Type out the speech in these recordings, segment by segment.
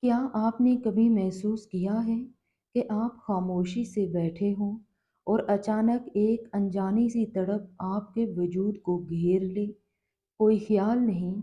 کیا آپ نے کبھی محسوس کیا ہے کہ آپ خاموشی سے بیٹھے ہوں اور اچانک ایک انجانی سی تڑپ آپ کے وجود کو گھیر لے؟ کوئی خیال نہیں،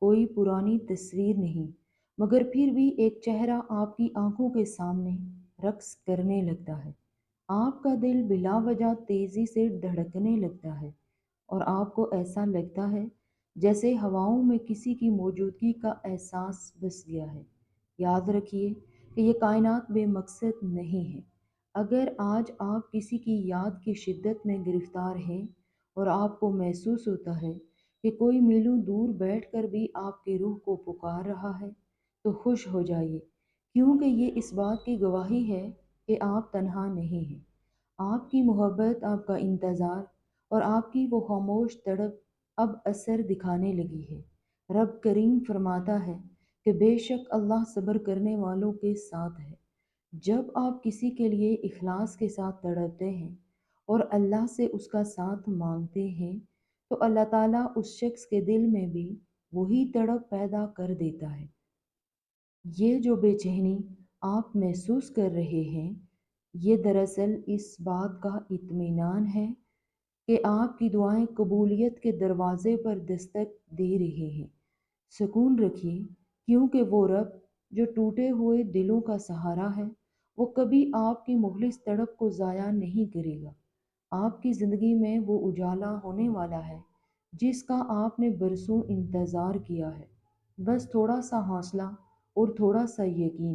کوئی پرانی تصویر نہیں، مگر پھر بھی ایک چہرہ آپ کی آنکھوں کے سامنے رقص کرنے لگتا ہے۔ آپ کا دل بلا وجہ تیزی سے دھڑکنے لگتا ہے اور آپ کو ایسا لگتا ہے جیسے ہواؤں میں کسی کی موجودگی کا احساس بس گیا ہے۔ یاد رکھیے کہ یہ کائنات بے مقصد نہیں ہے۔ اگر آج آپ کسی کی یاد کی شدت میں گرفتار ہیں اور آپ کو محسوس ہوتا ہے کہ کوئی میلوں دور بیٹھ کر بھی آپ کی روح کو پکار رہا ہے، تو خوش ہو جائیے، کیونکہ یہ اس بات کی گواہی ہے کہ آپ تنہا نہیں ہیں۔ آپ کی محبت، آپ کا انتظار اور آپ کی وہ خاموش تڑپ اب اثر دکھانے لگی ہے۔ رب کریم فرماتا ہے کہ بے شک اللہ صبر کرنے والوں کے ساتھ ہے۔ جب آپ کسی کے لیے اخلاص کے ساتھ تڑپتے ہیں اور اللہ سے اس کا ساتھ مانگتے ہیں، تو اللہ تعالیٰ اس شخص کے دل میں بھی وہی تڑپ پیدا کر دیتا ہے۔ یہ جو بے چینی آپ محسوس کر رہے ہیں، یہ دراصل اس بات کا اطمینان ہے کہ آپ کی دعائیں قبولیت کے دروازے پر دستک دے رہی ہیں۔ سکون رکھیے، کیونکہ وہ رب جو ٹوٹے ہوئے دلوں کا سہارا ہے، وہ کبھی آپ کی مخلص تڑپ کو ضائع نہیں کرے گا۔ آپ کی زندگی میں وہ اجالا ہونے والا ہے جس کا آپ نے برسوں انتظار کیا ہے۔ بس تھوڑا سا حوصلہ اور تھوڑا سا یقین،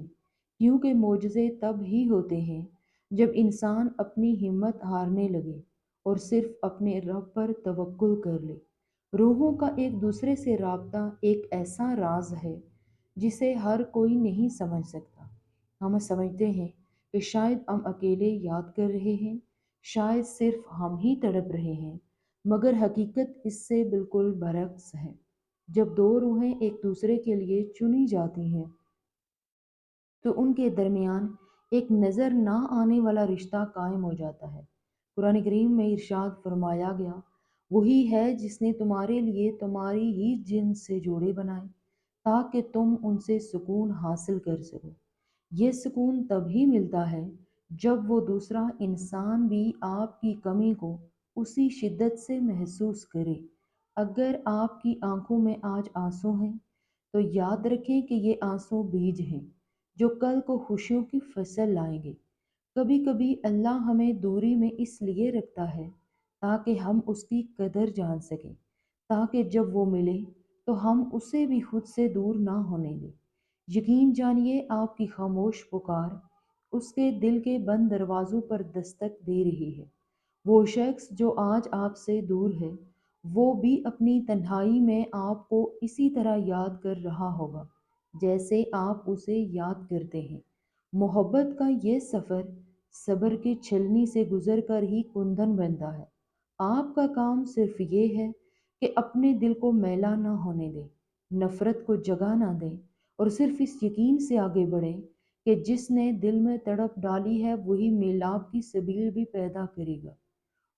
کیونکہ معجزے تب ہی ہوتے ہیں جب انسان اپنی ہمت ہارنے لگے اور صرف اپنے رب پر توکل کر لے۔ روحوں کا ایک دوسرے سے رابطہ ایک ایسا راز ہے جسے ہر کوئی نہیں سمجھ سکتا۔ ہم سمجھتے ہیں کہ شاید ہم اکیلے یاد کر رہے ہیں، شاید صرف ہم ہی تڑپ رہے ہیں، مگر حقیقت اس سے بالکل برعکس ہے۔ جب دو روحیں ایک دوسرے کے لیے چنی جاتی ہیں تو ان کے درمیان ایک نظر نہ آنے والا رشتہ قائم ہو جاتا ہے۔ قرآن کریم میں ارشاد فرمایا گیا، وہی ہے جس نے تمہارے لیے تمہاری ہی جنس سے جوڑے بنائے تاکہ تم ان سے سکون حاصل کر سکو۔ یہ سکون تبھی ملتا ہے جب وہ دوسرا انسان بھی آپ کی کمی کو اسی شدت سے محسوس کرے۔ اگر آپ کی آنکھوں میں آج آنسو ہیں، تو یاد رکھیں کہ یہ آنسو بیج ہیں جو کل کو خوشیوں کی فصل لائیں گے۔ کبھی کبھی اللہ ہمیں دوری میں اس لیے رکھتا ہے تاکہ ہم اس کی قدر جان سکیں، تاکہ جب وہ ملے تو ہم اسے بھی خود سے دور نہ ہونے دیں۔ یقین جانیے، آپ کی خاموش پکار اس کے دل کے بند دروازوں پر دستک دے رہی ہے۔ وہ شخص جو آج آپ سے دور ہے، وہ بھی اپنی تنہائی میں آپ کو اسی طرح یاد کر رہا ہوگا جیسے آپ اسے یاد کرتے ہیں۔ محبت کا یہ سفر صبر کی چھلنی سے گزر کر ہی کندن بنتا ہے۔ آپ کا کام صرف یہ ہے کہ اپنے دل کو میلا نہ ہونے دیں، نفرت کو جگہ نہ دیں، اور صرف اس یقین سے آگے بڑھیں کہ جس نے دل میں تڑپ ڈالی ہے وہی میلاب کی سبیل بھی پیدا کرے گا۔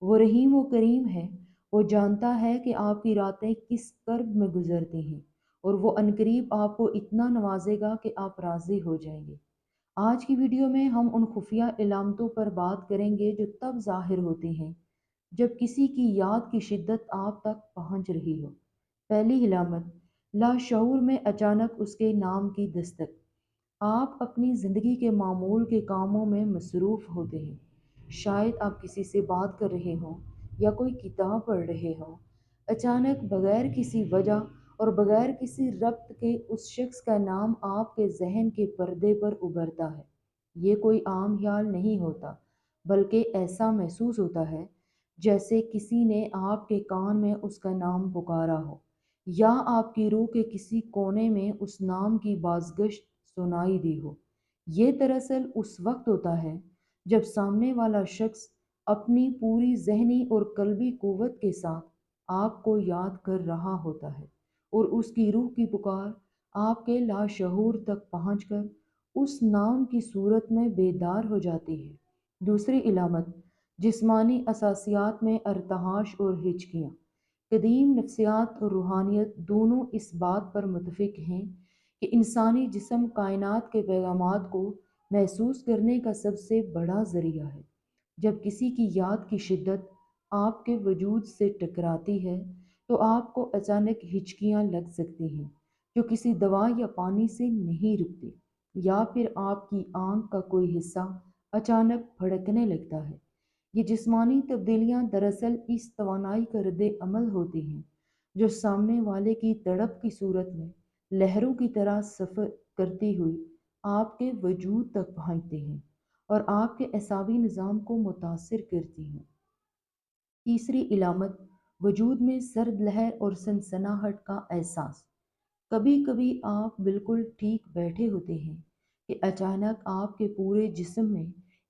وہ رحیم و کریم ہے، وہ جانتا ہے کہ آپ کی راتیں کس کرب میں گزرتی ہیں، اور وہ عنقریب آپ کو اتنا نوازے گا کہ آپ راضی ہو جائیں گے۔ آج کی ویڈیو میں ہم ان خفیہ علامتوں پر بات کریں گے جو تب ظاہر ہوتی ہیں جب کسی کی یاد کی شدت آپ تک پہنچ رہی ہو۔ پہلی علامت، لاشعور میں اچانک اس کے نام کی دستک۔ آپ اپنی زندگی کے معمول کے کاموں میں مصروف ہوتے ہیں، شاید آپ کسی سے بات کر رہے ہوں یا کوئی کتاب پڑھ رہے ہوں۔ اچانک بغیر کسی وجہ اور بغیر کسی ربط کے اس شخص کا نام آپ کے ذہن کے پردے پر ابھرتا ہے۔ یہ کوئی عام خیال نہیں ہوتا، بلکہ ایسا محسوس ہوتا ہے جیسے کسی نے آپ کے کان میں اس کا نام پکارا ہو، یا آپ کی روح کے کسی کونے میں اس نام کی بازگشت سنائی دی ہو۔ یہ دراصل اس وقت ہوتا ہے جب سامنے والا شخص اپنی پوری ذہنی اور قلبی قوت کے ساتھ آپ کو یاد کر رہا ہوتا ہے، اور اس کی روح کی پکار آپ کے لاشعور تک پہنچ کر اس نام کی صورت میں بیدار ہو جاتی ہے۔ دوسری علامت، جسمانی اساسیات میں ارتعاش اور ہچکیاں۔ قدیم نفسیات اور روحانیت دونوں اس بات پر متفق ہیں کہ انسانی جسم کائنات کے پیغامات کو محسوس کرنے کا سب سے بڑا ذریعہ ہے۔ جب کسی کی یاد کی شدت آپ کے وجود سے ٹکراتی ہے تو آپ کو اچانک ہچکیاں لگ سکتی ہیں جو کسی دوا یا پانی سے نہیں رکتی، یا پھر آپ کی آنکھ کا کوئی حصہ اچانک پھڑکنے لگتا ہے۔ یہ جسمانی تبدیلیاں دراصل اس توانائی کا رد عمل ہوتی ہیں جو سامنے والے کی تڑپ کی صورت میں لہروں کی طرح سفر کرتی ہوئی آپ کے وجود تک پہنچتی ہیں اور آپ کے اعصابی نظام کو متاثر کرتی ہیں۔ تیسری علامت، وجود میں سرد لہر اور سنسناہٹ کا احساس۔ کبھی کبھی آپ بالکل ٹھیک بیٹھے ہوتے ہیں کہ اچانک آپ کے پورے جسم میں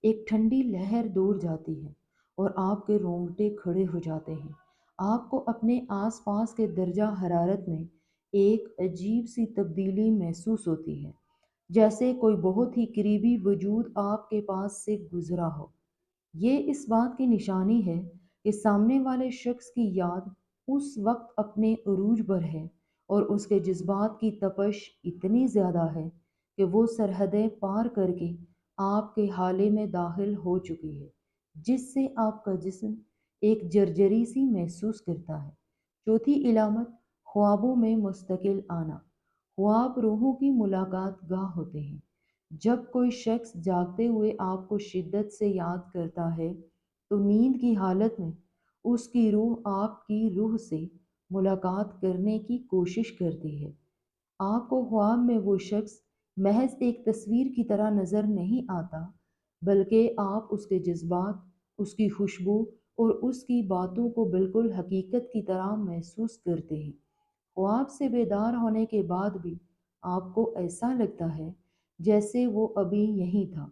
ایک ٹھنڈی لہر دور جاتی ہے اور آپ کے رونگٹے کھڑے ہو جاتے ہیں۔ آپ کو اپنے آس پاس کے درجہ حرارت میں ایک عجیب سی تبدیلی محسوس ہوتی ہے، جیسے کوئی بہت ہی قریبی وجود آپ کے پاس سے گزرا ہو۔ یہ اس بات کی نشانی ہے کہ سامنے والے شخص کی یاد اس وقت اپنے عروج پر ہے اور اس کے جذبات کی تپش اتنی زیادہ ہے کہ وہ سرحدیں پار کر کے آپ کے حالے میں داخل ہو چکی ہے، جس سے آپ کا جسم ایک جرجری سی محسوس کرتا ہے۔ چوتھی علامت، خوابوں میں مستقل آنا۔ خواب روحوں کی ملاقات گاہ ہوتے ہیں۔ جب کوئی شخص جاگتے ہوئے آپ کو شدت سے یاد کرتا ہے تو نیند کی حالت میں اس کی روح آپ کی روح سے ملاقات کرنے کی کوشش کرتی ہے۔ آپ کو خواب میں وہ شخص محض ایک تصویر کی طرح نظر نہیں آتا، بلکہ آپ اس کے جذبات، اس کی خوشبو اور اس کی باتوں کو بالکل حقیقت کی طرح محسوس کرتے ہیں۔ خواب سے بیدار ہونے کے بعد بھی آپ کو ایسا لگتا ہے جیسے وہ ابھی یہیں تھا،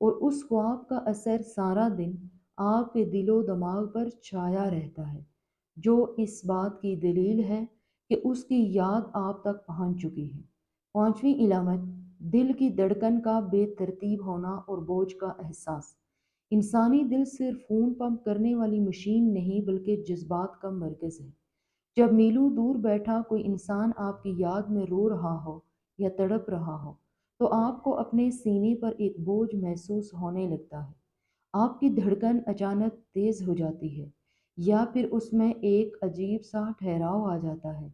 اور اس خواب کا اثر سارا دن آپ کے دل و دماغ پر چھایا رہتا ہے، جو اس بات کی دلیل ہے کہ اس کی یاد آپ تک پہنچ چکی ہے۔ پانچویں علامت، دل کی دھڑکن کا بے ترتیب ہونا اور بوجھ کا احساس۔ انسانی دل صرف خون پمپ کرنے والی مشین نہیں بلکہ جذبات کا مرکز ہے۔ جب میلوں دور بیٹھا کوئی انسان آپ کی یاد میں رو رہا ہو یا تڑپ رہا ہو تو آپ کو اپنے سینے پر ایک بوجھ محسوس ہونے لگتا ہے۔ آپ کی دھڑکن اچانک تیز ہو جاتی ہے یا پھر اس میں ایک عجیب سا ٹھہراؤ آ جاتا ہے،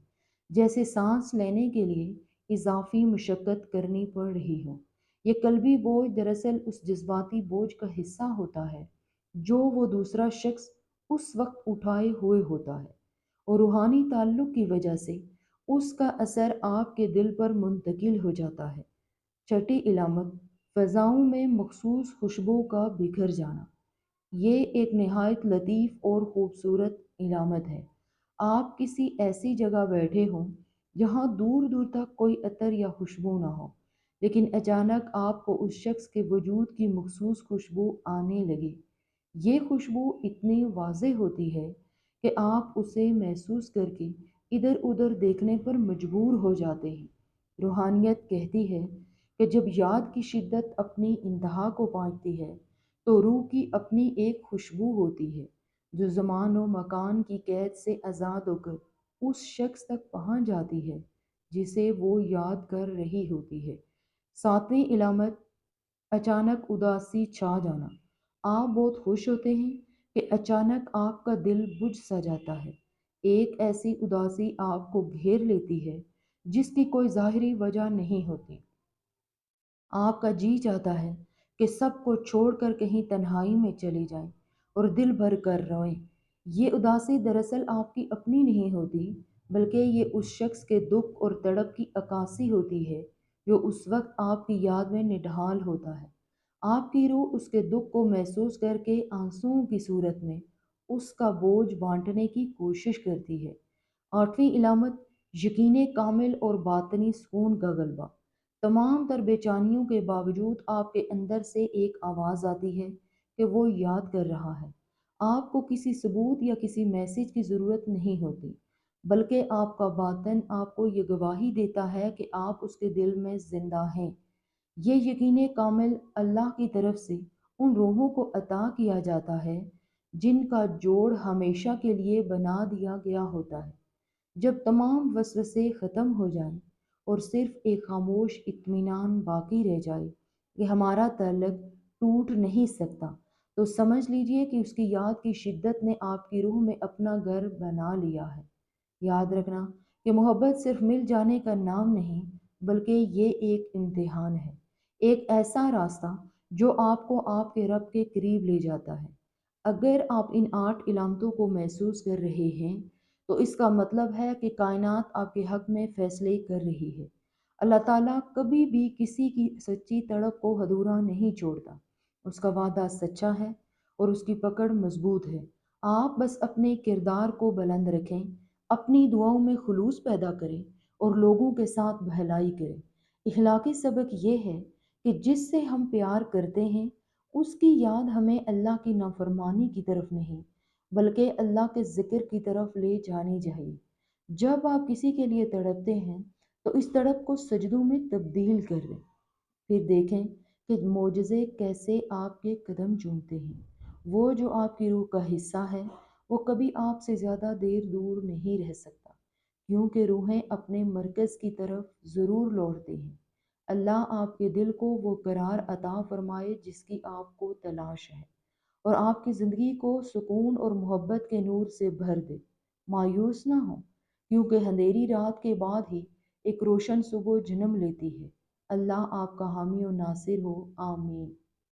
جیسے سانس لینے کے لیے اضافی مشقت کرنی پڑ رہی ہو۔ یہ قلبی بوجھ دراصل اس جذباتی بوجھ کا حصہ ہوتا ہے جو وہ دوسرا شخص اس وقت اٹھائے ہوئے ہوتا ہے، اور روحانی تعلق کی وجہ سے اس کا اثر آپ کے دل پر منتقل ہو جاتا ہے۔ چھٹی علامت، فضاؤں میں مخصوص خوشبو کا بکھر جانا۔ یہ ایک نہایت لطیف اور خوبصورت علامت ہے۔ آپ کسی ایسی جگہ بیٹھے ہوں جہاں دور دور تک کوئی عطر یا خوشبو نہ ہو، لیکن اچانک آپ کو اس شخص کے وجود کی مخصوص خوشبو آنے لگے۔ یہ خوشبو اتنی واضح ہوتی ہے کہ آپ اسے محسوس کر کے ادھر ادھر دیکھنے پر مجبور ہو جاتے ہیں۔ روحانیت کہتی ہے کہ جب یاد کی شدت اپنی انتہا کو پہنچتی ہے تو روح کی اپنی ایک خوشبو ہوتی ہے جو زمان و مکان کی قید سے آزاد ہو کر اس شخص تک پہنچ جاتی ہے جسے وہ یاد کر رہی ہوتی ہے۔ ساتویں علامت، اچانک اداسی چھا جانا۔ آپ بہت خوش ہوتے ہیں کہ اچانک آپ کا دل بجھ سا جاتا ہے۔ ایک ایسی اداسی آپ کو گھیر لیتی ہے جس کی کوئی ظاہری وجہ نہیں ہوتی۔ آپ کا جی چاہتا ہے کہ سب کو چھوڑ کر کہیں تنہائی میں چلے جائیں اور دل بھر کر روئیں۔ یہ اداسی دراصل آپ کی اپنی نہیں ہوتی، بلکہ یہ اس شخص کے دکھ اور تڑپ کی عکاسی ہوتی ہے جو اس وقت آپ کی یاد میں نڈھال ہوتا ہے۔ آپ کی روح اس کے دکھ کو محسوس کر کے آنسوؤں کی صورت میں اس کا بوجھ بانٹنے کی کوشش کرتی ہے۔ آٹھویں علامت، یقین کامل اور باطنی سکون کا غلبہ۔ تمام تر بے چینیوں کے باوجود آپ کے اندر سے ایک آواز آتی ہے کہ وہ یاد کر رہا ہے۔ آپ کو کسی ثبوت یا کسی میسج کی ضرورت نہیں ہوتی، بلکہ آپ کا باطن آپ کو یہ گواہی دیتا ہے کہ آپ اس کے دل میں زندہ ہیں۔ یہ یقین کامل اللہ کی طرف سے ان روحوں کو عطا کیا جاتا ہے جن کا جوڑ ہمیشہ کے لیے بنا دیا گیا ہوتا ہے۔ جب تمام وسوسے ختم ہو جائیں اور صرف ایک خاموش اطمینان باقی رہ جائے کہ ہمارا تعلق ٹوٹ نہیں سکتا، تو سمجھ لیجئے کہ اس کی یاد کی شدت نے آپ کی روح میں اپنا گھر بنا لیا ہے۔ یاد رکھنا کہ محبت صرف مل جانے کا نام نہیں، بلکہ یہ ایک امتحان ہے، ایک ایسا راستہ جو آپ کو آپ کے رب کے قریب لے جاتا ہے۔ اگر آپ ان 8 علامتوں کو محسوس کر رہے ہیں تو اس کا مطلب ہے کہ کائنات آپ کے حق میں فیصلے کر رہی ہے۔ اللہ تعالیٰ کبھی بھی کسی کی سچی تڑپ کو ادھورا نہیں چھوڑتا، اس کا وعدہ سچا ہے اور اس کی پکڑ مضبوط ہے۔ آپ بس اپنے کردار کو بلند رکھیں، اپنی دعاؤں میں خلوص پیدا کریں اور لوگوں کے ساتھ بھلائی کریں۔ اخلاقی سبق یہ ہے کہ جس سے ہم پیار کرتے ہیں اس کی یاد ہمیں اللہ کی نافرمانی کی طرف نہیں بلکہ اللہ کے ذکر کی طرف لے جانی چاہیے۔ جب آپ کسی کے لیے تڑپتے ہیں تو اس تڑپ کو سجدوں میں تبدیل کر دیں، پھر دیکھیں کہ معجزے کیسے آپ کے قدم چومتے ہیں۔ وہ جو آپ کی روح کا حصہ ہے وہ کبھی آپ سے زیادہ دیر دور نہیں رہ سکتا، کیونکہ روحیں اپنے مرکز کی طرف ضرور لوٹتی ہیں۔ اللہ آپ کے دل کو وہ قرار عطا فرمائے جس کی آپ کو تلاش ہے، اور آپ کی زندگی کو سکون اور محبت کے نور سے بھر دے۔ مایوس نہ ہو، کیونکہ اندھیری رات کے بعد ہی ایک روشن صبح جنم لیتی ہے۔ اللہ آپ کا حامی و ناصر ہو، آمین۔